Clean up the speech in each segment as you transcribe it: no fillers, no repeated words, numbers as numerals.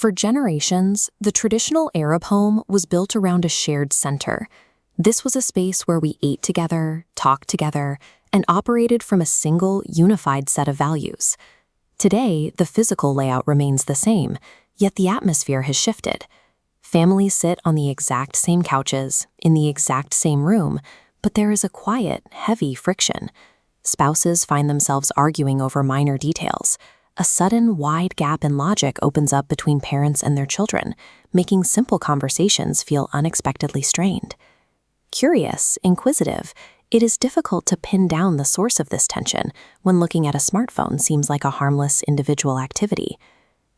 For generations, the traditional Arab home was built around a shared center. This was a space where we ate together, talked together, and operated from a single, unified set of values. Today, the physical layout remains the same, yet the atmosphere has shifted. Families sit on the exact same couches, in the exact same room, but there is a quiet, heavy friction. Spouses find themselves arguing over minor details. A sudden, wide gap in logic opens up between parents and their children, making simple conversations feel unexpectedly strained. Curious, inquisitive, it is difficult to pin down the source of this tension when looking at a smartphone seems like a harmless individual activity.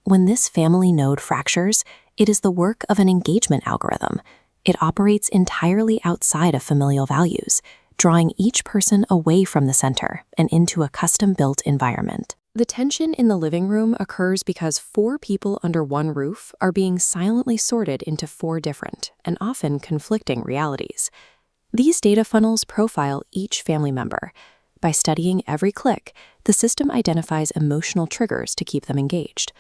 When this family node fractures, it is the work of an engagement algorithm. It operates entirely outside of familial values, drawing each person away from the center and into a custom-built environment. The tension in the living room occurs because 4 people under one roof are being silently sorted into 4 different and often conflicting realities. These data funnels profile each family member. By studying every click, the system identifies emotional triggers to keep them engaged.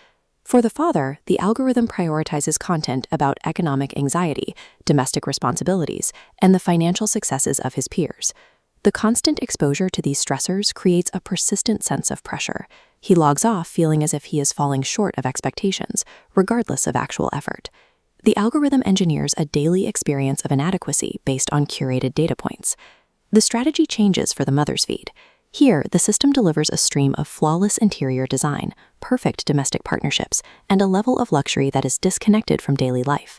For the father, the algorithm prioritizes content about economic anxiety, domestic responsibilities, and the financial successes of his peers. The constant exposure to these stressors creates a persistent sense of pressure. He logs off feeling as if he is falling short of expectations, regardless of actual effort. The algorithm engineers a daily experience of inadequacy based on curated data points. The strategy changes for the mother's feed. Here, the system delivers a stream of flawless interior design, perfect domestic partnerships, and a level of luxury that is disconnected from daily life.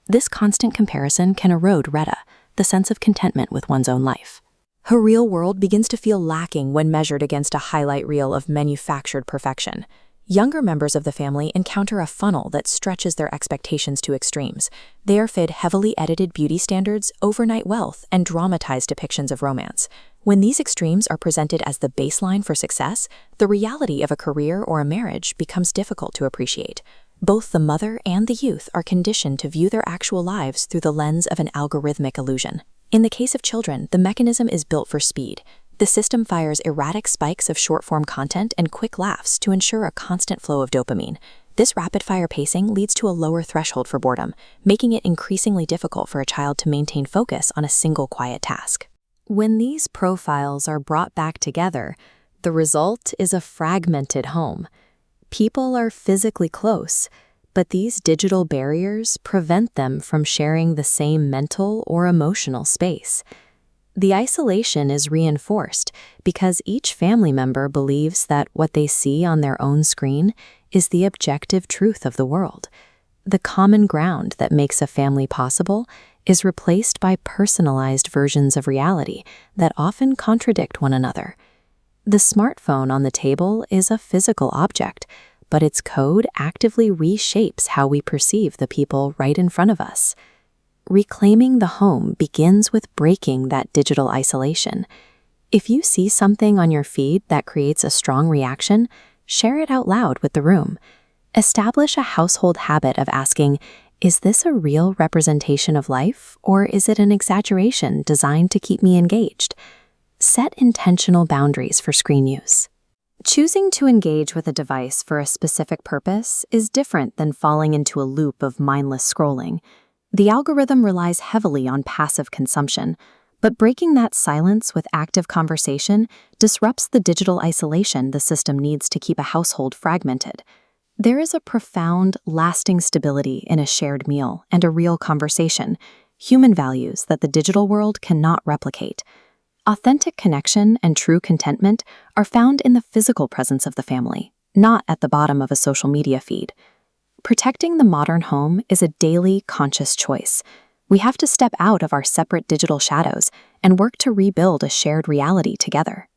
This constant comparison can erode retta, the sense of contentment with one's own life. Her real world begins to feel lacking when measured against a highlight reel of manufactured perfection. Younger members of the family encounter a funnel that stretches their expectations to extremes. They are fed heavily edited beauty standards, overnight wealth, and dramatized depictions of romance. When these extremes are presented as the baseline for success, the reality of a career or a marriage becomes difficult to appreciate. Both the mother and the youth are conditioned to view their actual lives through the lens of an algorithmic illusion. In the case of children, the mechanism is built for speed. The system fires erratic spikes of short-form content and quick laughs to ensure a constant flow of dopamine. This rapid-fire pacing leads to a lower threshold for boredom, making it increasingly difficult for a child to maintain focus on a single quiet task. When these profiles are brought back together, the result is a fragmented home. People are physically close, but these digital barriers prevent them from sharing the same mental or emotional space. The isolation is reinforced because each family member believes that what they see on their own screen is the objective truth of the world. The common ground that makes a family possible is replaced by personalized versions of reality that often contradict one another. The smartphone on the table is a physical object, but its code actively reshapes how we perceive the people right in front of us. Reclaiming the home begins with breaking that digital isolation. If you see something on your feed that creates a strong reaction, share it out loud with the room. Establish a household habit of asking, is this a real representation of life, or is it an exaggeration designed to keep me engaged? Set intentional boundaries for screen use. Choosing to engage with a device for a specific purpose is different than falling into a loop of mindless scrolling. The algorithm relies heavily on passive consumption, but breaking that silence with active conversation disrupts the digital isolation the system needs to keep a household fragmented. There is a profound, lasting stability in a shared meal and a real conversation, human values that the digital world cannot replicate. Authentic connection and true contentment are found in the physical presence of the family, not at the bottom of a social media feed. Protecting the modern home is a daily, conscious choice. We have to step out of our separate digital shadows and work to rebuild a shared reality together.